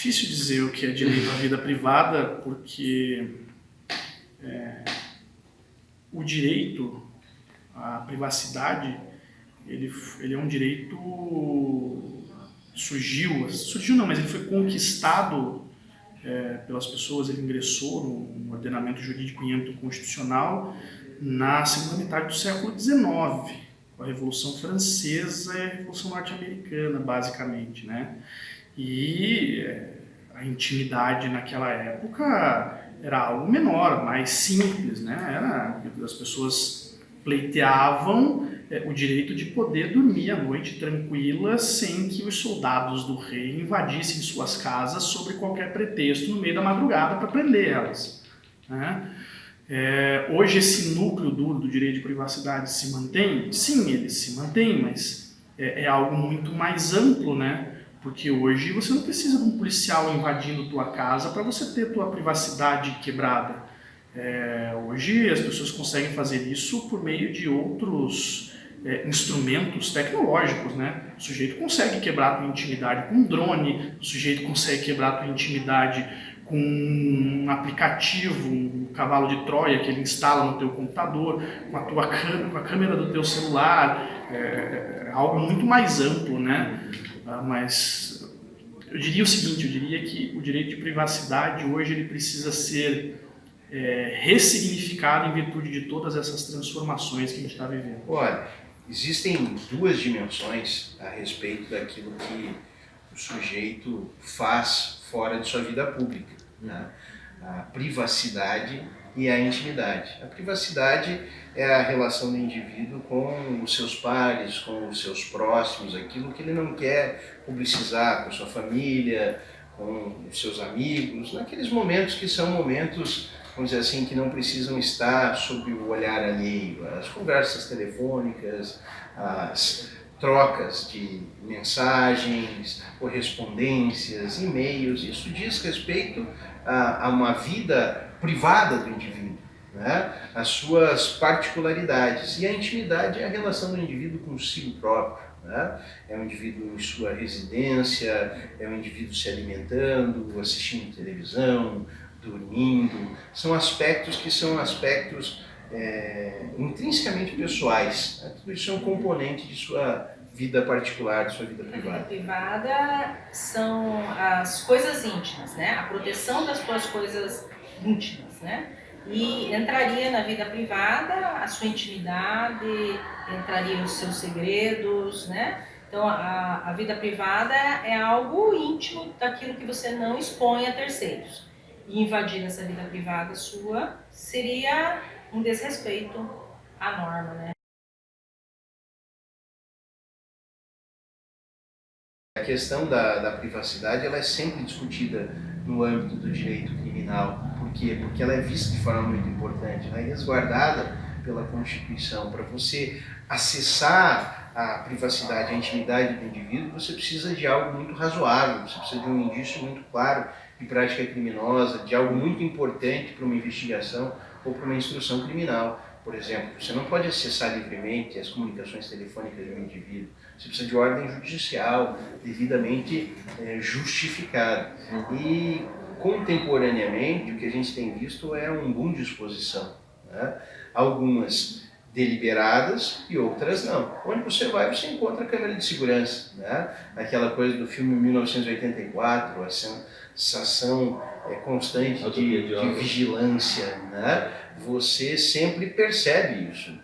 difícil dizer o que é direito à vida privada, porque o direito à privacidade, ele é um direito surgiu não, mas ele foi conquistado pelas pessoas, ele ingressou no ordenamento jurídico em âmbito constitucional na segunda metade do século XIX, com a Revolução Francesa e a Revolução Norte-Americana, basicamente, né? E a intimidade naquela época era algo menor, mais simples, né? As pessoas pleiteavam o direito de poder dormir à noite tranquilas sem que os soldados do rei invadissem suas casas sob qualquer pretexto no meio da madrugada para prender elas, né? Hoje esse núcleo duro do direito de privacidade se mantém? Sim, ele se mantém, mas é algo muito mais amplo, né? Porque hoje você não precisa de um policial invadindo tua casa para você ter tua privacidade quebrada. Hoje as pessoas conseguem fazer isso por meio de outros instrumentos tecnológicos, né? O sujeito consegue quebrar a tua intimidade com um drone, o sujeito consegue quebrar a tua intimidade com um aplicativo, um cavalo de Troia que ele instala no teu computador, com a câmera do teu celular, algo muito mais amplo, né? Mas eu diria o seguinte, eu diria que o direito de privacidade hoje ele precisa ser ressignificado em virtude de todas essas transformações que a gente está vivendo. Olha, existem duas dimensões a respeito daquilo que o sujeito faz fora de sua vida pública, né? A privacidade e a intimidade. A privacidade é a relação do indivíduo com os seus pares, com os seus próximos, aquilo que ele não quer publicizar com a sua família, com os seus amigos, naqueles momentos que são momentos, vamos dizer assim, que não precisam estar sob o olhar alheio. As conversas telefônicas, as trocas de mensagens, correspondências, e-mails, isso diz respeito a uma vida privada do indivíduo, né? As suas particularidades. E a intimidade é a relação do indivíduo consigo próprio, né? É um indivíduo em sua residência, é um indivíduo se alimentando, assistindo televisão, dormindo. São aspectos que são aspectos intrinsecamente pessoais, né? Tudo isso é um componente de sua vida particular, de sua vida privada. A vida privada são as coisas íntimas, né? A proteção das suas coisas íntimas, né? E entraria na vida privada a sua intimidade, entraria os seus segredos, né? Então a vida privada é algo íntimo daquilo que você não expõe a terceiros. E invadir essa vida privada sua seria um desrespeito à norma, né? A questão da privacidade ela é sempre discutida no âmbito do direito criminal. Por quê? Porque ela é vista de forma muito importante, ela é resguardada pela Constituição. Para você acessar a privacidade, a intimidade do indivíduo, você precisa de algo muito razoável, você precisa de um indício muito claro de prática criminosa, de algo muito importante para uma investigação ou para uma instrução criminal. Por exemplo, você não pode acessar livremente as comunicações telefônicas de um indivíduo. Você precisa de ordem judicial, devidamente justificada. E, contemporaneamente, o que a gente tem visto é um boom de exposição, né? Algumas deliberadas e outras não. Onde você vai, você encontra a câmera de segurança, né? Aquela coisa do filme 1984, a sensação constante de vigilância, né? Você sempre percebe isso.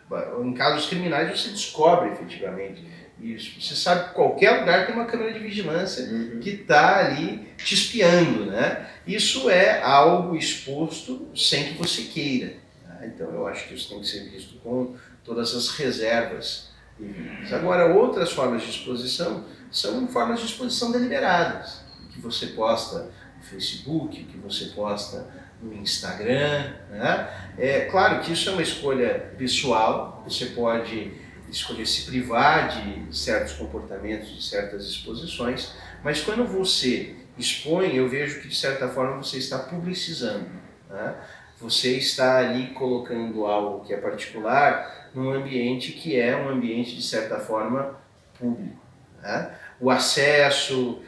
Em casos criminais você descobre efetivamente isso. Você sabe que qualquer lugar tem uma câmera de vigilância que está ali te espiando, né? Isso é algo exposto sem que você queira, né? Então eu acho que isso tem que ser visto com todas as reservas devidas. Agora, outras formas de exposição são formas de exposição deliberadas, que você posta no Facebook, que você posta no Instagram, né? É claro que isso é uma escolha pessoal, você pode escolher se privar de certos comportamentos, de certas exposições, mas quando você expõe, eu vejo que de certa forma você está publicizando, né? Você está ali colocando algo que é particular num ambiente que é um ambiente de certa forma público, né? O acesso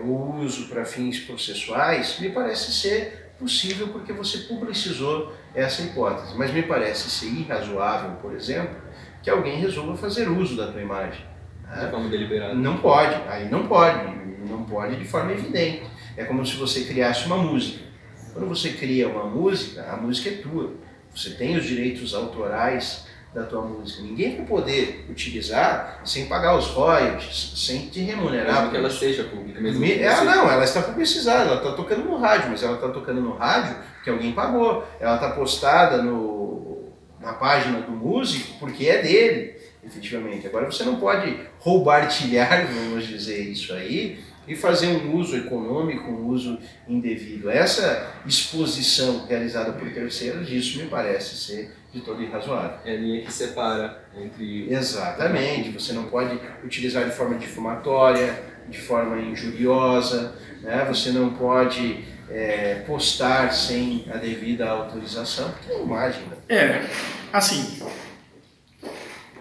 o uso para fins processuais, me parece ser possível porque você publicizou essa hipótese. Mas me parece ser irrazoável, por exemplo, que alguém resolva fazer uso da tua imagem. De forma deliberada. Não pode, aí não pode de forma evidente. É como se você criasse uma música. Quando você cria uma música, a música é tua. Você tem os direitos autorais da tua música. Ninguém vai poder utilizar sem pagar os royalties, sem te remunerar. Mesmo que ela seja pública. Não, ela está publicizada, ela está tocando no rádio, mas ela está tocando no rádio porque alguém pagou. Ela está postada na página do músico porque é dele, efetivamente. Agora você não pode roubar-tilhar, vamos dizer isso aí, e fazer um uso econômico, um uso indevido. Essa exposição realizada por terceiros, isso me parece ser de todo irrazoável. É a linha que separa entre... Exatamente, você não pode utilizar de forma difamátória, de forma injuriosa, né? Você não pode postar sem a devida autorização, porque é imagem. Assim,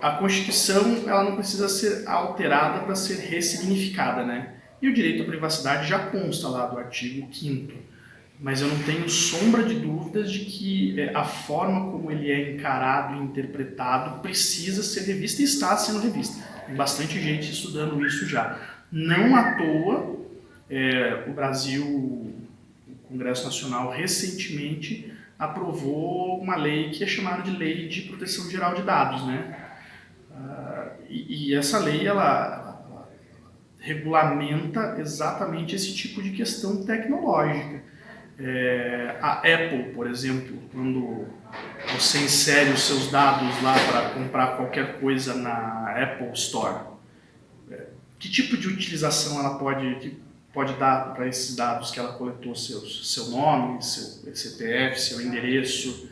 a Constituição ela não precisa ser alterada para ser ressignificada, né? E o direito à privacidade já consta lá do artigo 5º, mas eu não tenho sombra de dúvidas de que a forma como ele é encarado e interpretado precisa ser revista e está sendo revista. Tem bastante gente estudando isso já. Não à toa, o Brasil, o Congresso Nacional, recentemente aprovou uma lei que é chamada de Lei de Proteção Geral de Dados, né? E essa lei, ela regulamenta exatamente esse tipo de questão tecnológica. A Apple, por exemplo, quando você insere os seus dados lá para comprar qualquer coisa na Apple Store, que tipo de utilização ela pode dar para esses dados que ela coletou, seu nome, seu CPF, seu endereço?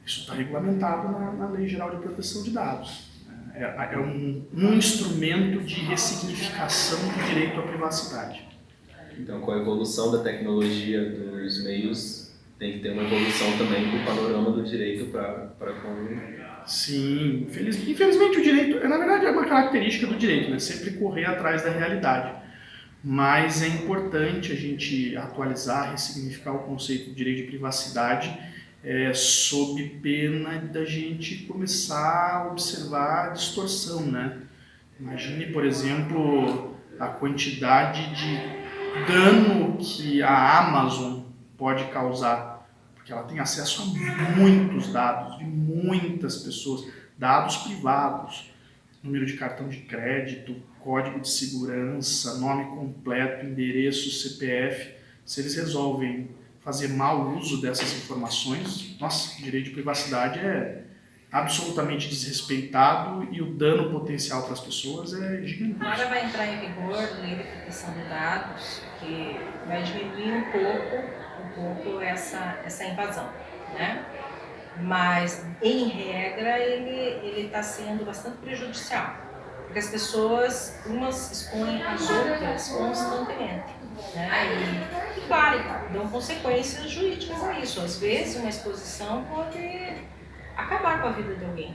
Isso está regulamentado na Lei Geral de Proteção de Dados. É um instrumento de ressignificação do direito à privacidade. Então, com a evolução da tecnologia dos meios, tem que ter uma evolução também do panorama do direito para com... Sim, infelizmente o direito, na verdade, é uma característica do direito, né? Sempre correr atrás da realidade. Mas é importante a gente atualizar, ressignificar o conceito de direito de privacidade, sob pena da gente começar a observar a distorção, né? Imagine, por exemplo, a quantidade de dano que a Amazon pode causar, porque ela tem acesso a muitos dados de muitas pessoas, dados privados, número de cartão de crédito, código de segurança, nome completo, endereço, CPF. Se eles resolvem fazer mau uso dessas informações, nossa, o direito de privacidade é absolutamente desrespeitado e o dano potencial para as pessoas é gigantesco. Agora vai entrar em vigor a Lei de Proteção de Dados, que vai diminuir um pouco essa invasão, né? Mas, em regra, ele está sendo bastante prejudicial, porque as pessoas, umas expõem as outras constantemente, né? E claro, dão consequências jurídicas a isso. Às vezes, uma exposição pode acabar com a vida de alguém,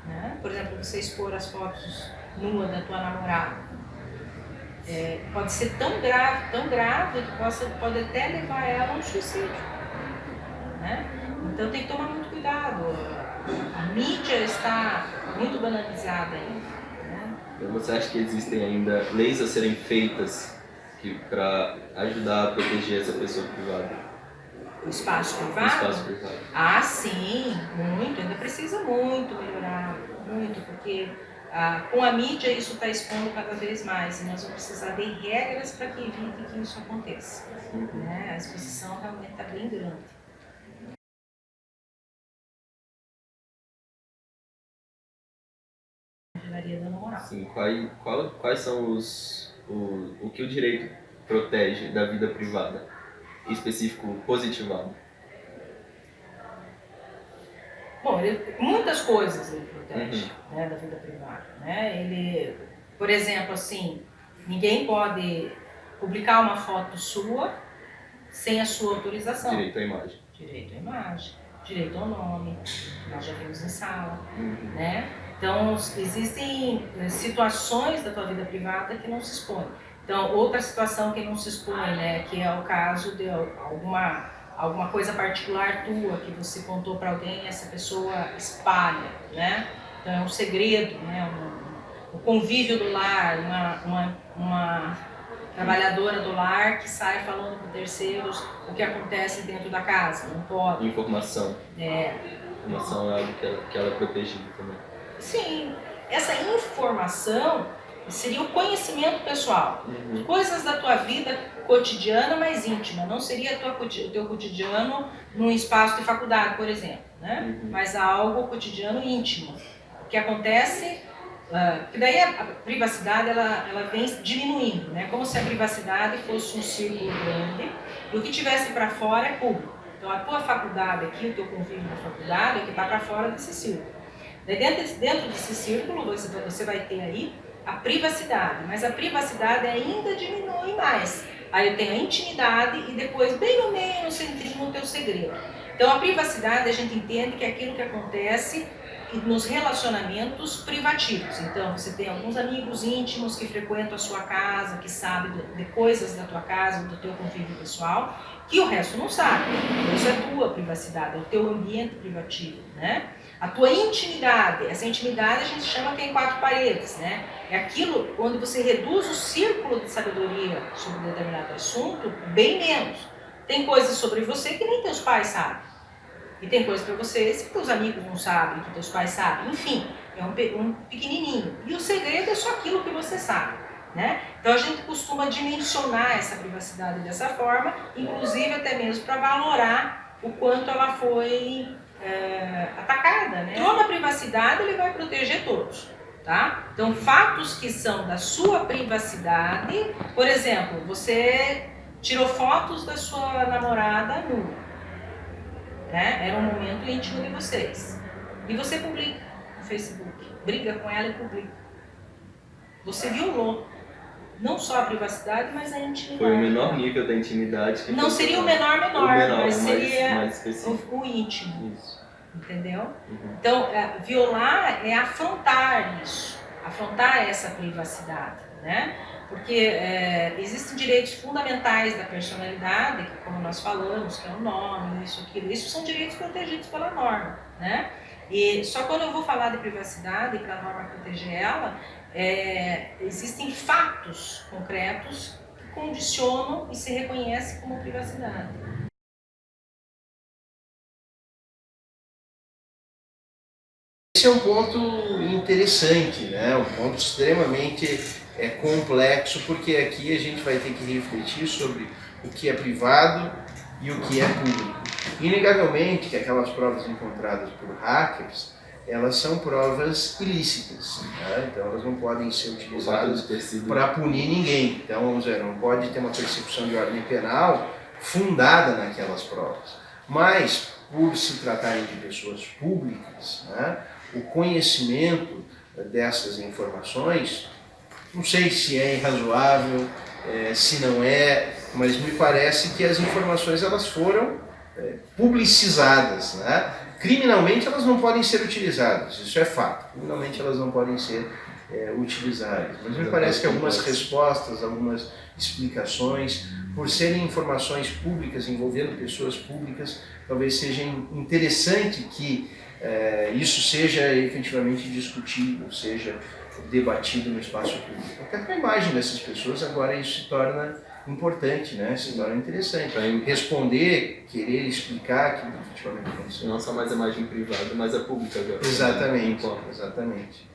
né? Por exemplo, você expor as fotos nua da tua namorada, pode ser tão grave que pode até levar ela a um suicídio, né? Então tem que tomar muito cuidado. A mídia está muito banalizada ainda, né? Então, você acha que existem ainda leis a serem feitas para ajudar a proteger essa pessoa privada? O espaço privado? O espaço privado. Ah, sim, muito. Ainda precisa muito melhorar, muito, porque com a mídia isso está expondo cada vez mais e nós vamos precisar de regras para que evite que isso aconteça. Né? A exposição realmente está bem grande. Sim, quais são o que o direito protege da vida privada, em específico positivado? Bom, muitas coisas ele protege, né, da vida privada, né? Ele, por exemplo, assim, ninguém pode publicar uma foto sua sem a sua autorização. Direito à imagem. Direito à imagem, direito ao nome, nós já vimos em sala, né? Então, existem situações da tua vida privada que não se expõem. Então, outra situação que não se expõe, né, que é o caso de alguma coisa particular tua que você contou para alguém e essa pessoa espalha, né? Então é um segredo, né? O convívio do lar, uma trabalhadora do lar que sai falando para terceiros o que acontece dentro da casa, não pode. Informação. Informação é algo que ela é protegida também. Sim, essa informação seria o conhecimento pessoal, coisas da tua vida cotidiana, mais íntima. Não seria o teu cotidiano num espaço de faculdade, por exemplo, né? Mas algo cotidiano íntimo. O que acontece, que daí a privacidade ela vem diminuindo, né? Como se a privacidade fosse um círculo grande e o que tivesse para fora é público. Então a tua faculdade aqui, o teu convívio na faculdade é que está para fora desse círculo. Daí dentro desse círculo você vai ter aí a privacidade, mas a privacidade ainda diminui mais. Aí eu tenho a intimidade e depois bem no meio, no centrinho, o teu segredo. Então a privacidade a gente entende que é aquilo que acontece nos relacionamentos privativos. Então você tem alguns amigos íntimos que frequentam a sua casa, que sabem de coisas da tua casa, do teu convívio pessoal, que o resto não sabe. Isso é tua privacidade, é o teu ambiente privativo, né? A tua intimidade, essa intimidade a gente chama que é em 4 paredes, né? É aquilo onde você reduz o círculo de sabedoria sobre um determinado assunto bem menos. Tem coisas sobre você que nem teus pais sabem. E tem coisas para você que teus amigos não sabem, que teus pais sabem. Enfim, é um pequenininho. E o segredo é só aquilo que você sabe, né? Então a gente costuma dimensionar essa privacidade dessa forma, inclusive até mesmo para valorar o quanto ela foi atacada, né? Toda a privacidade ele vai proteger todos, tá? Então fatos que são da sua privacidade, por exemplo, você tirou fotos da sua namorada nua, né? Era um momento íntimo de vocês e você publica no Facebook, briga com ela e publica. Você violou não só a privacidade, mas a intimidade. Foi o menor nível da intimidade. Que não seria o menor, mas seria mais o íntimo. Isso. Entendeu? Então, violar é afrontar isso, afrontar essa privacidade, né? Porque existem direitos fundamentais da personalidade, que, como nós falamos, que é o nome, isso, aquilo, isso são direitos protegidos pela norma, né? E só quando eu vou falar de privacidade, para a norma proteger ela, existem fatos concretos que condicionam e se reconhecem como privacidade. Esse é um ponto interessante, né? Um ponto extremamente complexo, porque aqui a gente vai ter que refletir sobre o que é privado e o que é público. Inegavelmente que aquelas provas encontradas por hackers, elas são provas ilícitas, né? Então elas não podem ser utilizadas para punir ninguém. Então, vamos dizer, não pode ter uma persecução de ordem penal fundada naquelas provas. Mas, por se tratarem de pessoas públicas, né, o conhecimento dessas informações, não sei se é irrazoável, se não é, mas me parece que as informações elas foram publicizadas, né? Criminalmente elas não podem ser utilizadas, isso é fato. Criminalmente elas não podem ser utilizadas. Mas me parece que algumas respostas, algumas explicações, por serem informações públicas, envolvendo pessoas públicas, talvez seja interessante que isso seja efetivamente discutido, seja debatido no espaço público. Até para a imagem dessas pessoas agora isso se torna importante, né? Se torna interessante. Responder, querer explicar aquilo que efetivamente aconteceu. Não só mais a imagem privada, mas a pública agora. Exatamente, exatamente.